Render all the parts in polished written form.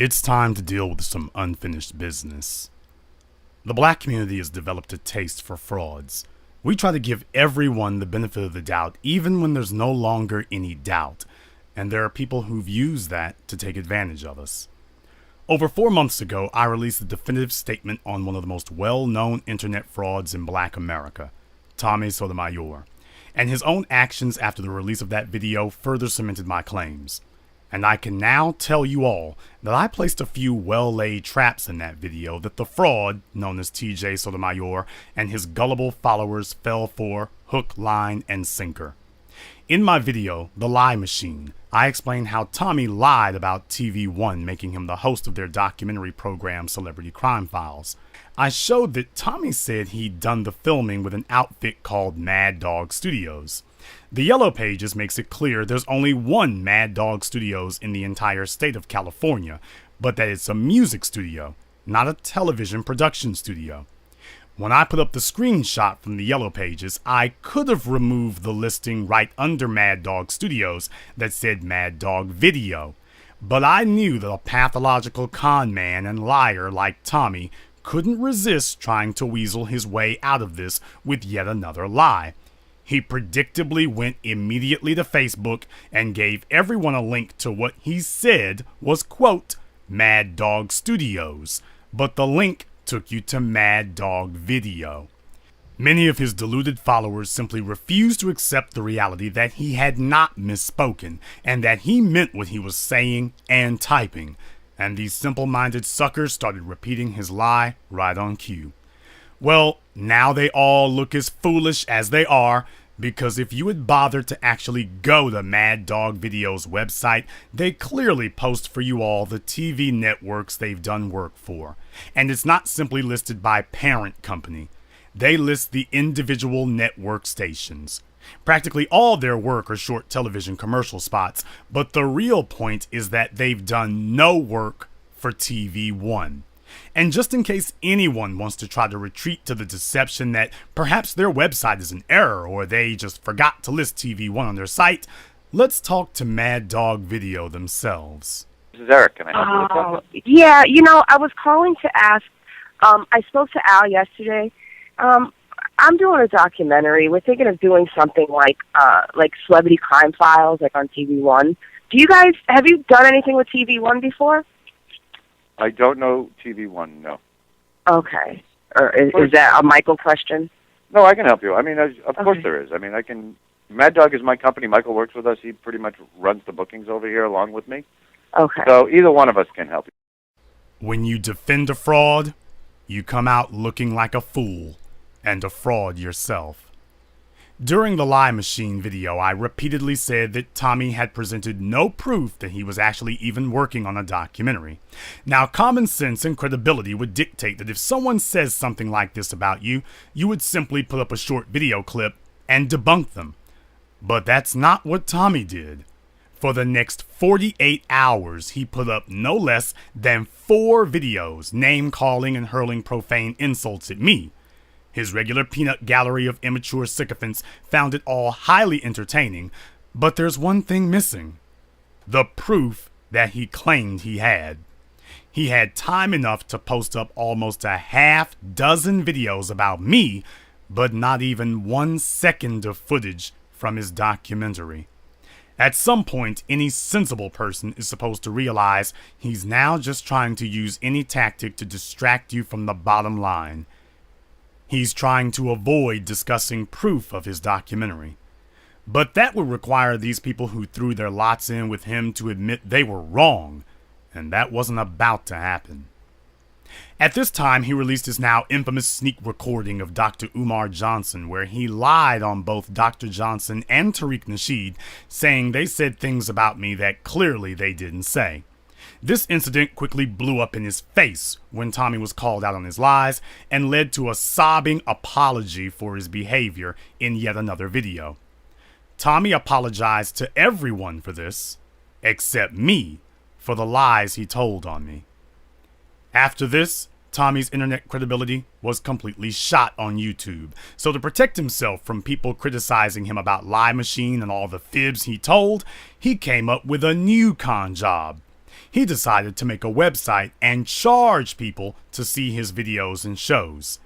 It's time to deal with some unfinished business. The black community has developed a taste for frauds. We try to give everyone the benefit of the doubt, even when there's no longer any doubt. And there are people who've used that to take advantage of us. Over 4 months ago, I released a definitive statement on one of the most well-known internet frauds in Black America, Tommy Sotomayor. And his own actions after the release of that video further cemented my claims. And I can now tell you all that I placed a few well-laid traps in that video that the fraud, known as TJ Sotomayor, and his gullible followers fell for hook, line, and sinker. In my video, The Lie Machine, I explained how Tommy lied about TV1 making him the host of their documentary program Celebrity Crime Files. I showed that Tommy said he'd done the filming with an outfit called Mad Dog Studios. The Yellow Pages makes it clear there's only one Mad Dog Studios in the entire state of California, but that it's a music studio, not a television production studio. When I put up the screenshot from the Yellow Pages, I could have removed the listing right under Mad Dog Studios that said Mad Dog Video, but I knew that a pathological con man and liar like Tommy couldn't resist trying to weasel his way out of this with yet another lie. He predictably went immediately to Facebook and gave everyone a link to what he said was, quote, Mad Dog Studios, but the link took you to Mad Dog Video. Many of his deluded followers simply refused to accept the reality that he had not misspoken and that he meant what he was saying and typing, and these simple-minded suckers started repeating his lie right on cue. Well, now they all look as foolish as they are, because if you had bothered to actually go to Mad Dog Video's website, they clearly post for you all the TV networks they've done work for. And it's not simply listed by parent company. They list the individual network stations. Practically all their work are short television commercial spots, but the real point is that they've done no work for TV1. And just in case anyone wants to try to retreat to the deception that perhaps their website is an error or they just forgot to list TV1 on their site, let's talk to Mad Dog Video themselves. This is Eric. Can I help you with something? Yeah, I was calling to ask, I spoke to Al yesterday. I'm doing a documentary. We're thinking of doing something like Celebrity Crime Files, like on TV1. Have you done anything with TV1 before? I don't know TV1, no. Okay. Or is that a Michael question? No, I can help you. I mean, of course Okay. there is. I mean, Mad Dog is my company. Michael works with us. He pretty much runs the bookings over here along with me. Okay. So either one of us can help you. When you defend a fraud, you come out looking like a fool and a fraud yourself. During the Lie Machine video, I repeatedly said that Tommy had presented no proof that he was actually even working on a documentary. Now, common sense and credibility would dictate that if someone says something like this about you, you would simply put up a short video clip and debunk them. But that's not what Tommy did. For the next 48 hours, he put up no less than 4 videos name-calling and hurling profane insults at me. His regular peanut gallery of immature sycophants found it all highly entertaining, but there's one thing missing: the proof that he claimed he had. He had time enough to post up almost a half dozen videos about me, but not even 1 second of footage from his documentary. At some point, any sensible person is supposed to realize he's now just trying to use any tactic to distract you from the bottom line. He's trying to avoid discussing proof of his documentary. But that would require these people who threw their lots in with him to admit they were wrong, and that wasn't about to happen. At this time, he released his now infamous sneak recording of Dr. Umar Johnson, where he lied on both Dr. Johnson and Tariq Nasheed, saying they said things about me that clearly they didn't say. This incident quickly blew up in his face when Tommy was called out on his lies and led to a sobbing apology for his behavior in yet another video. Tommy apologized to everyone for this, except me, for the lies he told on me. After this, Tommy's internet credibility was completely shot on YouTube, so to protect himself from people criticizing him about Lie Machine and all the fibs he told, he came up with a new con job. He decided to make a website and charge people to see his videos and shows.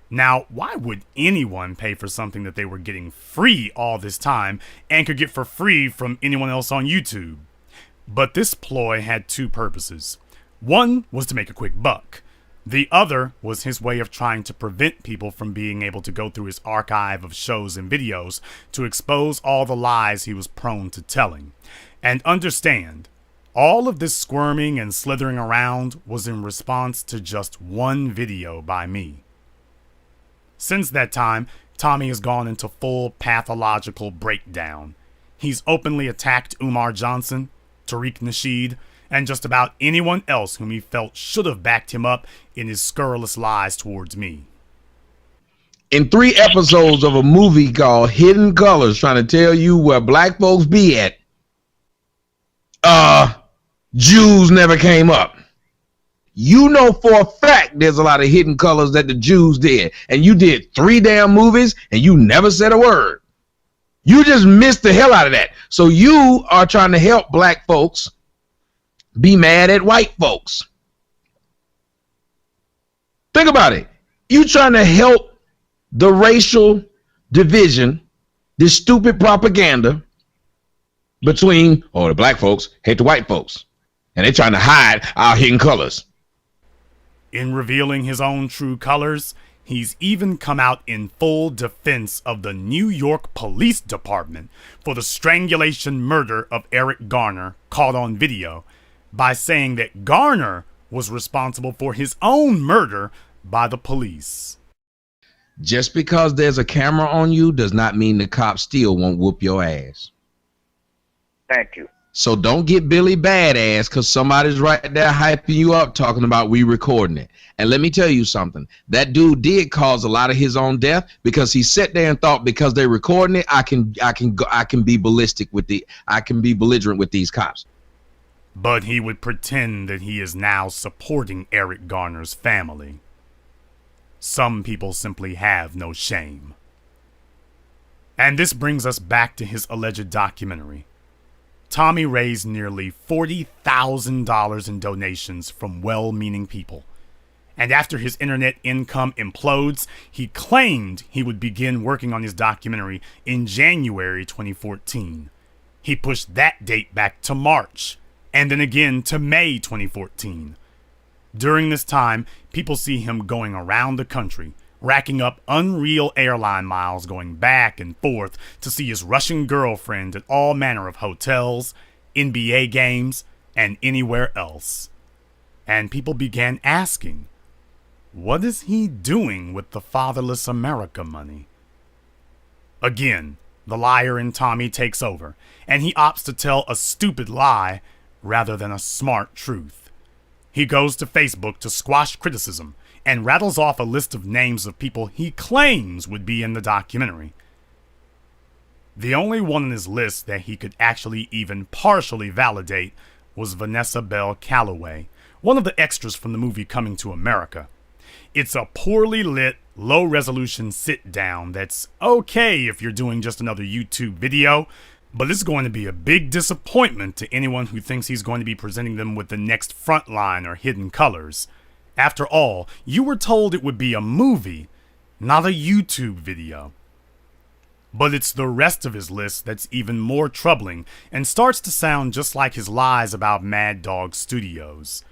Now, why would anyone pay for something that they were getting free all this time and could get for free from anyone else on YouTube? But this ploy had two purposes. One was to make a quick buck. The other was his way of trying to prevent people from being able to go through his archive of shows and videos to expose all the lies he was prone to telling. And understand, all of this squirming and slithering around was in response to just one video by me. Since that time, Tommy has gone into full pathological breakdown. He's openly attacked Umar Johnson, Tariq Nasheed, and just about anyone else whom he felt should have backed him up in his scurrilous lies towards me. In 3 episodes of a movie called Hidden Colors, trying to tell you where black folks be at, Jews never came up. You know for a fact there's a lot of hidden colors that the Jews did, and you did 3 damn movies and you never said a word. You just missed the hell out of that. So you are trying to help black folks be mad at white folks. Think about it. You trying to help the racial division, this stupid propaganda between, the black folks hate the white folks, and they're trying to hide our hidden colors. In revealing his own true colors, he's even come out in full defense of the New York Police Department for the strangulation murder of Eric Garner, caught on video, by saying that Garner was responsible for his own murder by the police. Just because there's a camera on you does not mean the cops still won't whoop your ass. Thank you. So don't get Billy Badass because somebody's right there hyping you up talking about we recording it. And let me tell you something. That dude did cause a lot of his own death because he sat there and thought because they're recording it, I can be belligerent with these cops. But he would pretend that he is now supporting Eric Garner's family. Some people simply have no shame. And this brings us back to his alleged documentary. Tommy raised nearly $40,000 in donations from well-meaning people. And after his internet income implodes, he claimed he would begin working on his documentary in January 2014. He pushed that date back to March, and then again to May 2014. During this time, people see him going around the country, racking up unreal airline miles going back and forth to see his Russian girlfriend at all manner of hotels, NBA games, and anywhere else. And people began asking, what is he doing with the fatherless America money? Again, the liar in Tommy takes over, and he opts to tell a stupid lie rather than a smart truth. He goes to Facebook to squash criticism and rattles off a list of names of people he claims would be in the documentary. The only one on his list that he could actually even partially validate was Vanessa Bell Calloway, one of the extras from the movie Coming to America. It's a poorly lit, low-resolution sit-down that's okay if you're doing just another YouTube video, but it's going to be a big disappointment to anyone who thinks he's going to be presenting them with the next Frontline or Hidden Colors. After all, you were told it would be a movie, not a YouTube video. But it's the rest of his list that's even more troubling and starts to sound just like his lies about Mad Dog Studios.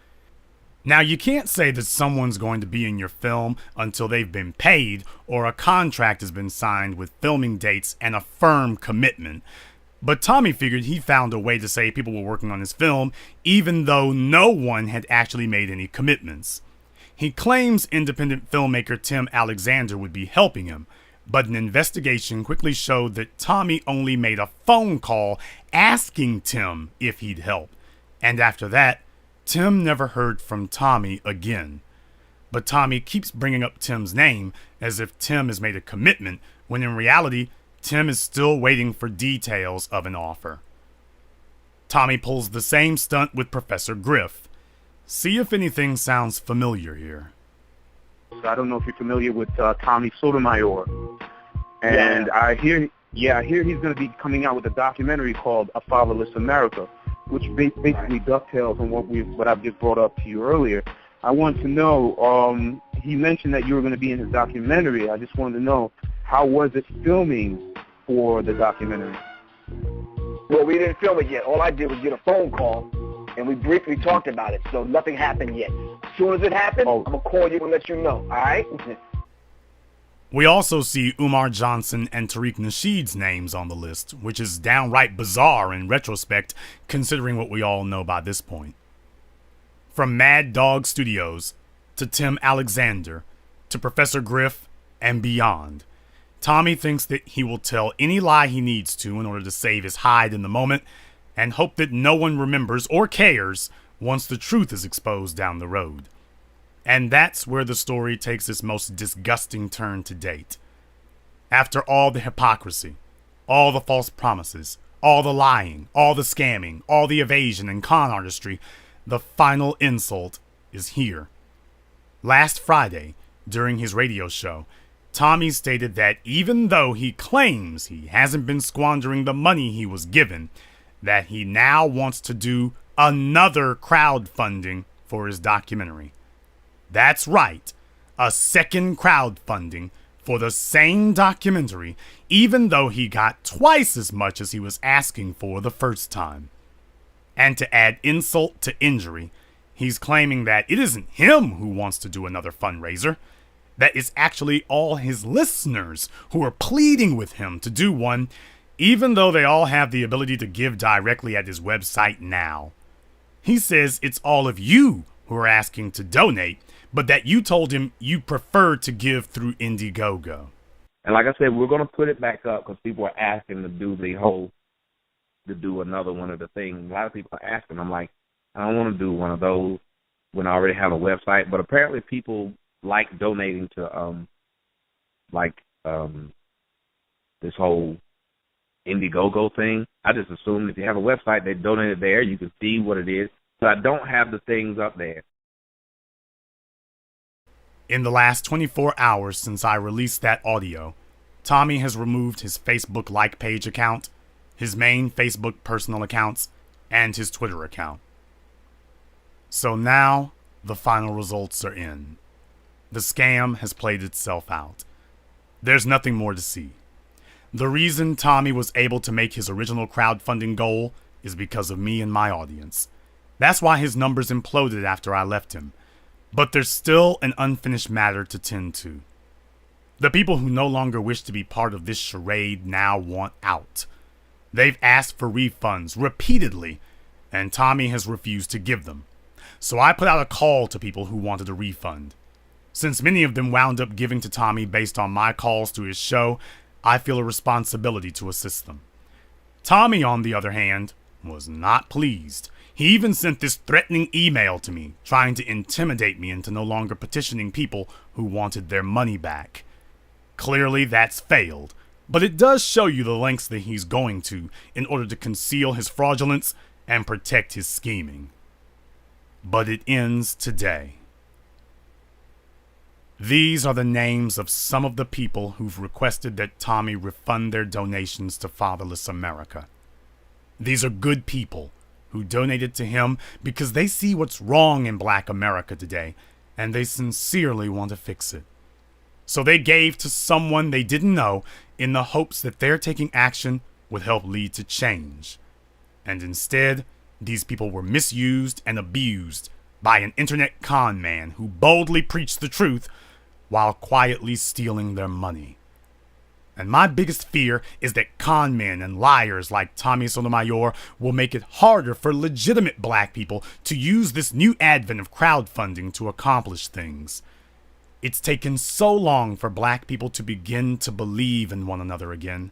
Now, you can't say that someone's going to be in your film until they've been paid or a contract has been signed with filming dates and a firm commitment. But Tommy figured he found a way to say people were working on his film even though no one had actually made any commitments. He claims independent filmmaker Tim Alexander would be helping him, but an investigation quickly showed that Tommy only made a phone call asking Tim if he'd help. And after that, Tim never heard from Tommy again. But Tommy keeps bringing up Tim's name as if Tim has made a commitment, when in reality, Tim is still waiting for details of an offer. Tommy pulls the same stunt with Professor Griff. See if anything sounds familiar here. I don't know if you're familiar with Tommy Sotomayor. And I hear he's going to be coming out with a documentary called A Fatherless America. which basically dovetails on what I've just brought up to you earlier. I want to know, he mentioned that you were going to be in his documentary. I just wanted to know, how was it filming for the documentary? Well, we didn't film it yet. All I did was get a phone call, and we briefly talked about it, so nothing happened yet. As soon as it happens, I'm going to call you and let you know, all right? We also see Umar Johnson and Tariq Nasheed's names on the list, which is downright bizarre in retrospect, considering what we all know by this point. From Mad Dog Studios, to Tim Alexander, to Professor Griff, and beyond, Tommy thinks that he will tell any lie he needs to in order to save his hide in the moment, and hope that no one remembers or cares once the truth is exposed down the road. And that's where the story takes its most disgusting turn to date. After all the hypocrisy, all the false promises, all the lying, all the scamming, all the evasion and con artistry, the final insult is here. Last Friday, during his radio show, Tommy stated that even though he claims he hasn't been squandering the money he was given, that he now wants to do another crowdfunding for his documentary. That's right, a second crowdfunding for the same documentary, even though he got twice as much as he was asking for the first time. And to add insult to injury, he's claiming that it isn't him who wants to do another fundraiser, that it's actually all his listeners who are pleading with him to do one, even though they all have the ability to give directly at his website now. He says it's all of you who are asking to donate, but that you told him you prefer to give through Indiegogo. And like I said, we're going to put it back up because people are asking to do another one of the things. A lot of people are asking. I'm like, I don't want to do one of those when I already have a website. But apparently people like donating to this whole Indiegogo thing. I just assumed if you have a website, they donate it there. You can see what it is. So I don't have the things up there. In the last 24 hours since I released that audio, Tommy has removed his Facebook like page account, his main Facebook personal accounts, and his Twitter account. So now, the final results are in. The scam has played itself out. There's nothing more to see. The reason Tommy was able to make his original crowdfunding goal is because of me and my audience. That's why his numbers imploded after I left him. But there's still an unfinished matter to tend to. The people who no longer wish to be part of this charade now want out. They've asked for refunds repeatedly, and Tommy has refused to give them. So I put out a call to people who wanted a refund. Since many of them wound up giving to Tommy based on my calls to his show, I feel a responsibility to assist them. Tommy, on the other hand, was not pleased. He even sent this threatening email to me, trying to intimidate me into no longer petitioning people who wanted their money back. Clearly that's failed, but it does show you the lengths that he's going to in order to conceal his fraudulence and protect his scheming. But it ends today. These are the names of some of the people who've requested that Tommy refund their donations to Fatherless America. These are good people who donated to him because they see what's wrong in Black America today, and they sincerely want to fix it. So they gave to someone they didn't know in the hopes that their taking action would help lead to change. And instead, these people were misused and abused by an internet con man who boldly preached the truth while quietly stealing their money. And my biggest fear is that con men and liars like Tommy Sotomayor will make it harder for legitimate Black people to use this new advent of crowdfunding to accomplish things. It's taken so long for Black people to begin to believe in one another again,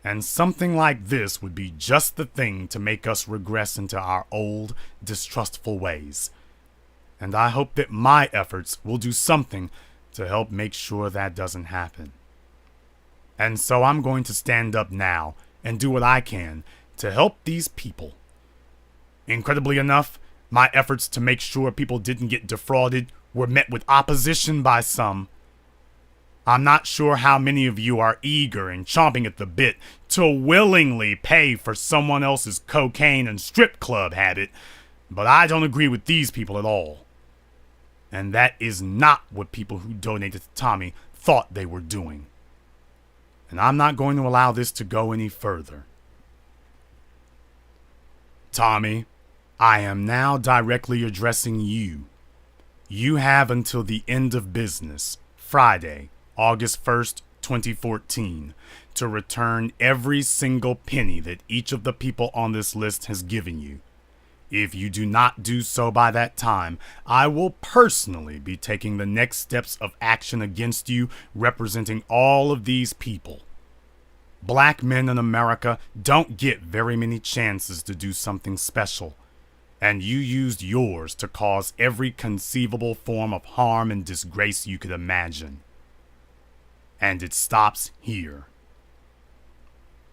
and something like this would be just the thing to make us regress into our old, distrustful ways. And I hope that my efforts will do something to help make sure that doesn't happen. And so I'm going to stand up now and do what I can to help these people. Incredibly enough, my efforts to make sure people didn't get defrauded were met with opposition by some, I'm not sure how many of you are eager and chomping at the bit to willingly pay for someone else's cocaine and strip club habit, but I don't agree with these people at all. And that is not what people who donated to Tommy thought they were doing. And I'm not going to allow this to go any further. Tommy, I am now directly addressing you. You have until the end of business, Friday, August 1st, 2014, to return every single penny that each of the people on this list has given you. If you do not do so by that time, I will personally be taking the next steps of action against you, representing all of these people. Black men in America don't get very many chances to do something special, and you used yours to cause every conceivable form of harm and disgrace you could imagine. And it stops here.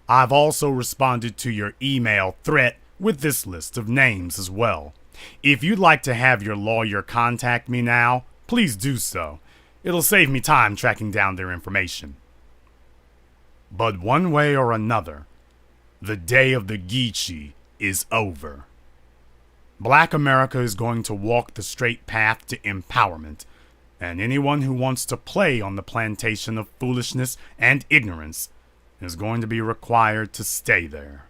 I've also responded to your email threat with this list of names as well. If you'd like to have your lawyer contact me now, please do so. It'll save me time tracking down their information. But one way or another, the day of the Geechee is over. Black America is going to walk the straight path to empowerment, and anyone who wants to play on the plantation of foolishness and ignorance is going to be required to stay there.